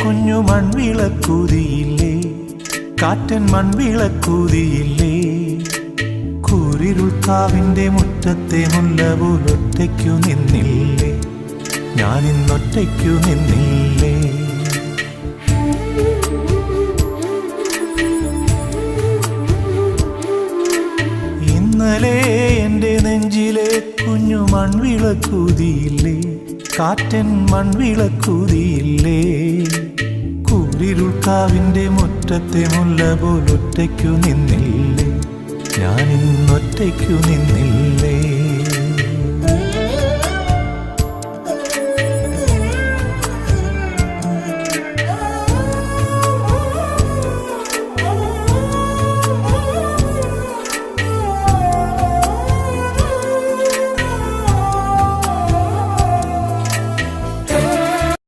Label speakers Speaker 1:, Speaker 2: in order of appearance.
Speaker 1: കുഞ്ഞു മൺവിളക്കൂതിയില്ലേ, കാറ്റൻ മൺവിളക്കൂതിയില്ലേ. കൂരിരുൾക്കാവിൻ്റെ മുറ്റത്തെ മുല്ല പോലൊറ്റയ്ക്കു നിന്നില്ലേ, ഞാനിന്നൊറ്റയ്ക്കു നിന്നില്ലേ. ഇന്നലെ എൻ്റെ നെഞ്ചിലെ കുഞ്ഞു മൺവിളക്കൂതിയില്ലേ, കാറ്റൻ മൺവിളക്കൂതിയില്ലേ. കൂരിരുൾക്കാവിൻ്റെ മുറ്റത്തെ മുല്ല പോലൊറ്റയ്ക്കു നിന്നില്ലേ, ഞാനിന്നൊറ്റയ്ക്കു നിന്നില്ലേ.